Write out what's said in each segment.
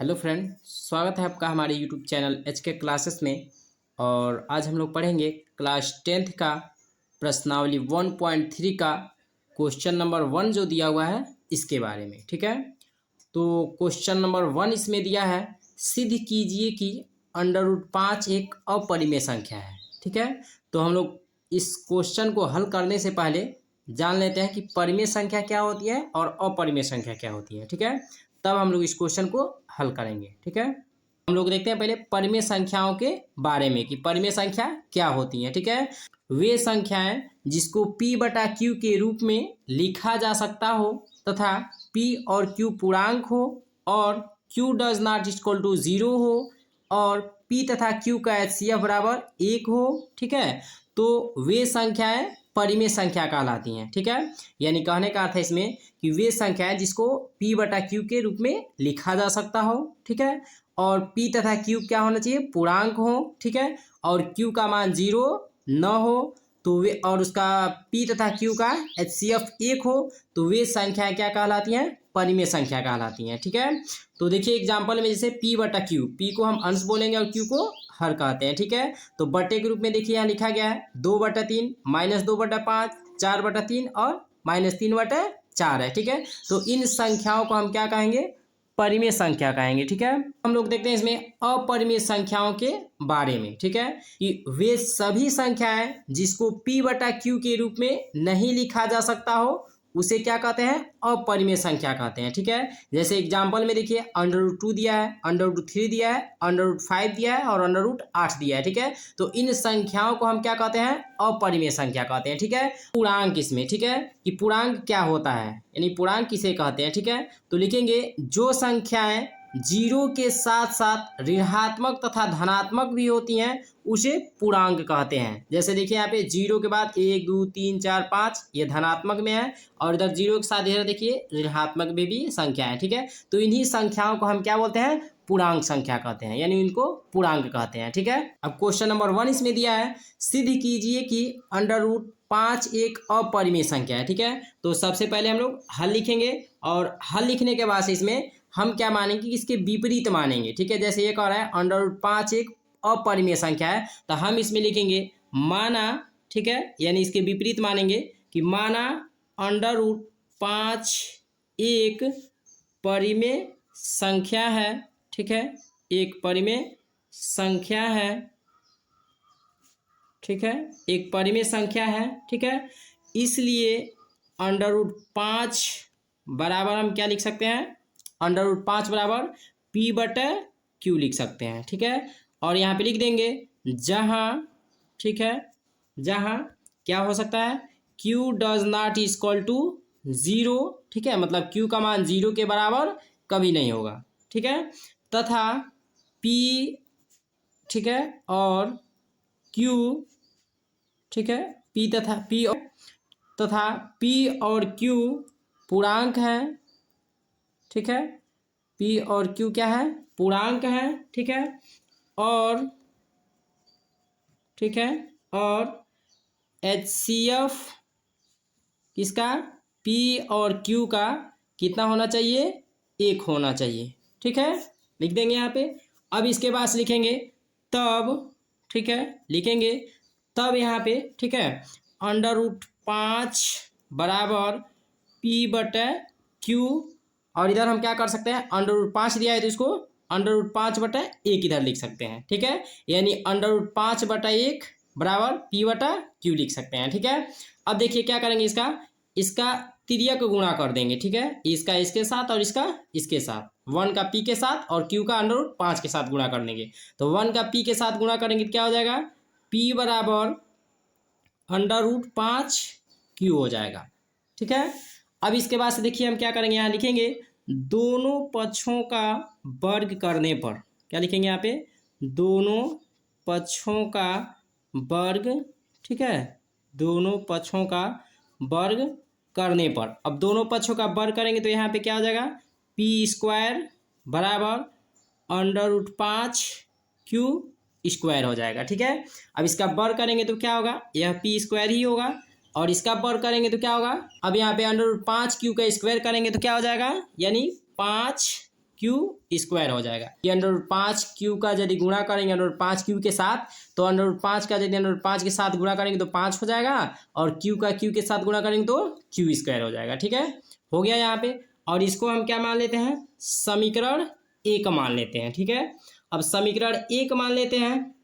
Hello friend, स्वागत है आपका हमारे यूट्यूब चैनल एच के क्लासेस में। और आज हम लोग पढ़ेंगे क्लास 10th का प्रश्नावली 1.3 का क्वेश्चन नंबर 1 जो दिया हुआ है इसके बारे में। ठीक है, तो क्वेश्चन नंबर 1 इसमें दिया है, सिद्ध कीजिए कि √5 एक अपरिमेय संख्या है। ठीक है, तो हम लोग इस क्वेश्चन को हल करने से पहले जान लेते हैं कि परिमेय संख्या क्या होती है और अपरिमेय संख्या क्या होती है। ठीक है, तब हम लोग इस क्वेश्चन को हल करेंगे। ठीक है, हम लोग देखते हैं पहले परिमेय संख्याओं के बारे में कि परिमेय संख्या क्या होती है। ठीक है, वे संख्याएं जिसको p/q के रूप में लिखा जा सकता हो तथा p और q पूर्णांक हो और q does not equal to 0 हो और p तथा q का HCF बराबर 1 हो। ठीक है, तो वे संख्याएं परिमेय संख्या कहलाती हैं। ठीक है, यानी कहने का अर्थ है इसमें कि वे संख्याएं जिसको p/q के रूप में लिखा जा सकता हो। ठीक है, और p तथा q क्या होना चाहिए, पूर्णांक हो। ठीक है, और q का मान 0 न हो तो वे, और उसका p तथा q का HCF 1 हो तो वे संख्याएं क्या कहलाती हैं, परिमेय संख्या कहलाती हैं। ठीक है, तो देखिए एग्जाम्पल में जैसे p/q, p को हम अंश बोलेंगे और q को हर कहते हैं। ठीक है, तो बटे के रूप में देखिए यहाँ लिखा गया है 2/3 -2/5 4/3 और -3/4 है। ठीक है, तो इन संख्याओं को हम क्या कहेंगे, परिमेय संख्या कहेंगे। ठीक है, हम लोग देखते हैं इसमें अपरिमेय संख्याओं के बारे में। ठीक है, कि वे सभी संख्याएं जिसको p/q के रूप में नहीं लिखा जा सकता हो उसे क्या कहते हैं, अपरिमेय संख्या कहते हैं। ठीक है, जैसे एग्जांपल में देखिए √2 दिया है, √3 दिया है, √5 दिया है और √8 दिया है। ठीक है, तो इन संख्याओं को हम क्या कहते हैं, अपरिमेय संख्या कहते हैं। ठीक है, पूर्णांक इसमें, ठीक है, कि पूर्णांक क्या होता है यानी पूर्णांक किसे कहते हैं। ठीक है, तो लिखेंगे जो संख्याएं जीरो के साथ साथ ऋणात्मक तथा धनात्मक भी होती हैं उसे पूर्णांक कहते हैं। जैसे देखिए यहाँ पे जीरो के बाद 1 2 3 4 5 ये धनात्मक में है और इधर जीरो के साथ इधर देखिए ऋणात्मक में भी संख्या है। ठीक है, तो इन्हीं संख्याओं को हम क्या बोलते हैं, पूर्णांक संख्या कहते हैं, यानी इनको पूर्णांक कहते हैं। ठीक है, अब क्वेश्चन नंबर 1 इसमें दिया है, सिद्ध कीजिए कि √5 एक अपरिमेय संख्या है। ठीक है, तो सबसे पहले हम लोग हल लिखेंगे और हल लिखने के बाद इसमें हम क्या मानेंगे कि इसके विपरीत मानेंगे। ठीक है, जैसे ये कह रहा है √5 एक अपरिमेय संख्या है तो हम इसमें लिखेंगे माना। ठीक है, यानी इसके विपरीत मानेंगे कि माना √5 एक परिमेय संख्या है। ठीक है, एक परिमेय संख्या है। ठीक है, एक परिमेय संख्या है। ठीक है, इसलिए √5 बराबर हम क्या लिख सकते हैं, √5 बराबर p/q लिख सकते हैं। ठीक है, और यहाँ पे लिख देंगे जहाँ, ठीक है, जहाँ क्या हो सकता है, q does not equal to 0। ठीक है, मतलब q का मान 0 के बराबर कभी नहीं होगा। ठीक है, तथा p, ठीक है, और q, ठीक है, p तथा p और q पूर्णांक हैं। ठीक है, p और q क्या है, पूर्णांक है। ठीक है, और ठीक है, और HCF किसका, p और q का कितना होना चाहिए, 1 होना चाहिए। ठीक है, लिख देंगे यहाँ पे। अब इसके बाद लिखेंगे तब, ठीक है, लिखेंगे तब यहाँ पे, ठीक है, √5 बराबर p/q और इधर हम क्या कर सकते हैं, √5 दिया है तो इसको √5/1 इधर लिख सकते हैं। ठीक है, यानी √5/1 बराबर p/q लिख सकते हैं। ठीक है, अब देखिए क्या करेंगे, इसका तिर्यक गुणा कर देंगे। ठीक है, इसका इसके साथ और इसका इसके साथ, 1 का p के साथ और q का √5 के साथ गुणा कर देंगे। तो 1 का p के साथ गुणा करेंगे क्या हो जाएगा, p बराबर √5q हो जाएगा। ठीक है, अब इसके बाद से देखिए हम क्या करेंगे, यहाँ लिखेंगे दोनों पक्षों का वर्ग करने पर, क्या लिखेंगे यहाँ पे, दोनों पक्षों का वर्ग। ठीक है, दोनों पक्षों का वर्ग करने पर, अब दोनों पक्षों का वर्ग करेंगे तो यहाँ पे क्या हो जाएगा, p² बराबर √5q² हो जाएगा। ठीक है, अब इसका वर्ग करेंगे तो क्या होगा, यह p² ही होगा और इसका वर्ग करेंगे तो क्या होगा, अब यहाँ पे √5q का स्क्वायर करेंगे तो क्या हो जाएगा, यानी 5 क्यू स्क्वायर हो जाएगा। ये √5 क्यू का यदि गुणा करेंगे √5 क्यू के साथ, तो √5 का यदि √5 के साथ गुणा करेंगे तो 5 हो जाएगा, और क्यू का क्यू के साथ गुणा करेंगे तो क्यू स्क्वायर हो जाएगा। ठीक है, हो गया यहाँ पे। और इसको हम क्या मान लेते हैं, समीकरण 1 मान लेते हैं। ठीक है, अब समीकरण 1 मान लेते हैं।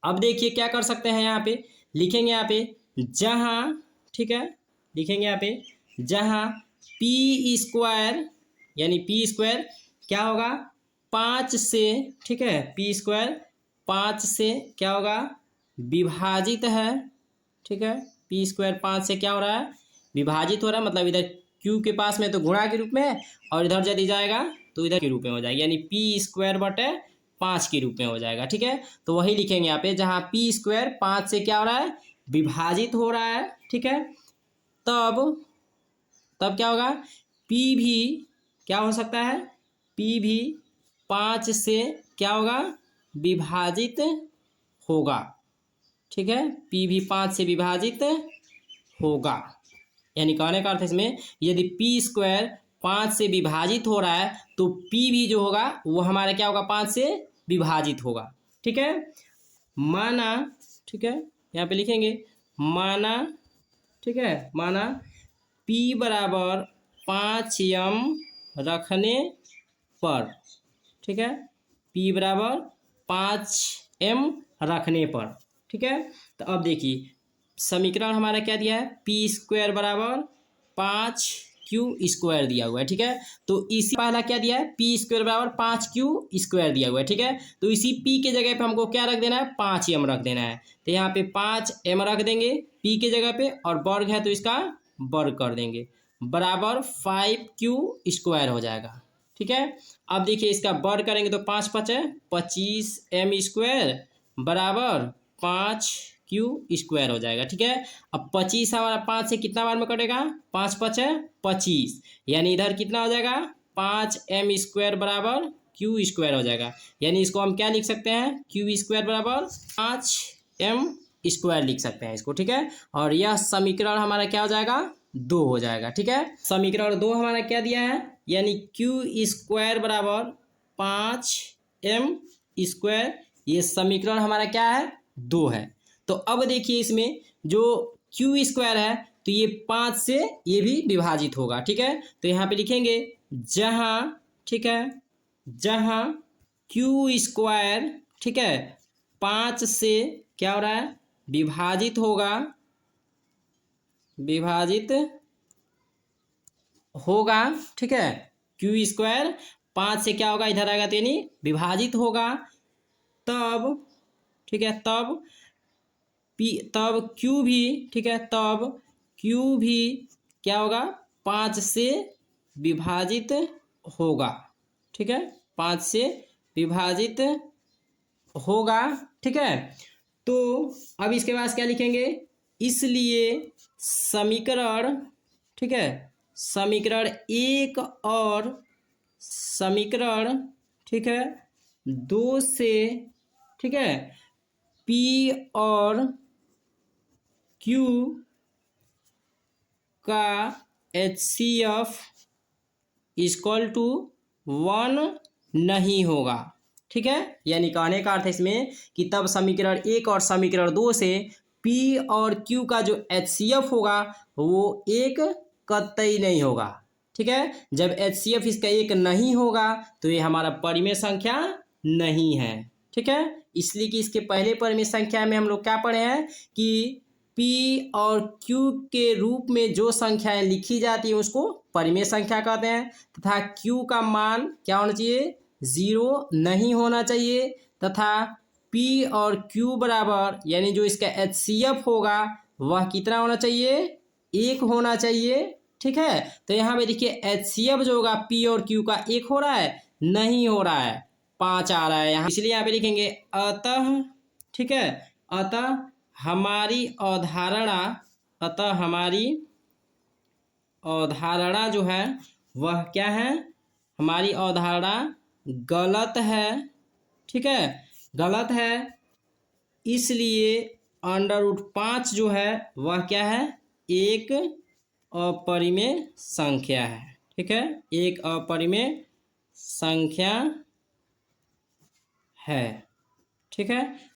अब देखिए क्या कर सकते हैं, यहाँ पे लिखेंगे, यहाँ पे जहाँ, ठीक है, लिखेंगे यहाँ पे जहाँ पी स्क्वायर, यानी पी स्क्वायर क्या होगा 5 से, ठीक है, पी स्क्वायर 5 से क्या होगा विभाजित है। ठीक है, पी स्क्वायर 5 से क्या हो रहा है, विभाजित हो रहा है, मतलब इधर क्यू के पास में तो गुणा के रूप में है, और इधर यदि जाएगा तो इधर के रूप में हो जाएगा, यानी पी स्क्वायर बटे 5 के रूप में हो जाएगा। ठीक है, तो वही लिखेंगे यहाँ पे, जहाँ पी स्क्वायर 5 से क्या हो रहा है, विभाजित हो रहा है। ठीक है, तब क्या होगा, पी भी क्या हो सकता है, पी भी 5 से क्या होगा, विभाजित होगा। ठीक है, पी भी 5 से विभाजित होगा, यानी कहने का अर्थ इसमें, यदि पी स्क्वायर 5 से विभाजित हो रहा है तो पी भी जो होगा वो हमारा क्या होगा, 5 से विभाजित होगा। ठीक है, माना, ठीक है, यहाँ पे लिखेंगे माना, ठीक है, माना P बराबर 5m रखने पर, ठीक है, P बराबर 5m रखने पर। ठीक है, तो अब देखिए समीकरण हमारा क्या दिया है, पी स्क्वायर बराबर 5q² दिया हुआ है। ठीक है, तो इसी पहला क्या दिया है, पी स्क्वायर बराबर 5q² दिया हुआ है। ठीक है, तो इसी p के जगह पे हमको क्या रख देना है, 5m रख देना है। तो यहाँ पे 5m रख देंगे p के जगह पे, और वर्ग है तो इसका वर्ग कर देंगे, बराबर 5q² हो जाएगा। ठीक है, अब देखिए इसका वर्ग करेंगे तो 5 5 25m² बराबर 5q² हो जाएगा। ठीक है, अब 25 हमारा 5 से कितना बार में कटेगा, 5 5 25, यानी इधर कितना हो जाएगा, 5m² बराबर q² हो जाएगा, यानी इसको हम क्या लिख सकते हैं, q² बराबर 5m² लिख सकते हैं इसको। ठीक है, और यह समीकरण हमारा क्या हो जाएगा, 2 हो जाएगा। ठीक है, समीकरण 2 हमारा क्या दिया है, यानी q² बराबर 5m², ये समीकरण हमारा क्या है, 2 है। तो अब देखिए इसमें जो q² है तो ये 5 से ये भी विभाजित होगा। ठीक है, तो यहाँ पे लिखेंगे जहाँ, ठीक है, जहाँ q², ठीक है, 5 से क्या हो रहा है, विभाजित होगा, विभाजित होगा। ठीक है, q² 5 से क्या होगा, इधर आएगा तो यानी विभाजित होगा, तब, ठीक है, तब q भी, ठीक है, तब q भी क्या होगा, 5 से विभाजित होगा। ठीक है, 5 से विभाजित होगा। ठीक है, तो अब इसके बाद क्या लिखेंगे, इसलिए समीकरण, ठीक है, समीकरण 1 और समीकरण, ठीक है, 2 से, ठीक है, P और Q का HCF = 1 नहीं होगा। ठीक है, यानी कहने का अर्थ है इसमें कि तब समीकरण 1 और समीकरण 2 से P और Q का जो HCF होगा वो 1 कतई नहीं होगा। ठीक है, जब HCF इसका 1 नहीं होगा तो ये हमारा परिमेय संख्या नहीं है। ठीक है, इसलिए कि इसके पहले परिमेय संख्या में हम लोग क्या पढ़े हैं कि P और Q के रूप में जो संख्याएं लिखी जाती है उसको परिमेय संख्या कहते हैं, तथा Q का मान क्या होना चाहिए, 0 नहीं होना चाहिए, तथा P और Q बराबर, यानी जो इसका HCF होगा वह कितना होना चाहिए, 1 होना चाहिए। ठीक है, तो यहाँ पे देखिए HCF जो होगा P और Q का 1 हो रहा है, नहीं हो रहा है, 5 आ रहा है यहाँ, इसलिए यहाँ पे लिखेंगे अतः, ठीक है, अतः हमारी अवधारणा, अतः हमारी अवधारणा जो है वह क्या है, हमारी अवधारणा गलत है। ठीक है, गलत है, इसलिए √5 जो है वह क्या है, एक अपरिमेय संख्या है। ठीक है, एक अपरिमेय संख्या है। ठीक है,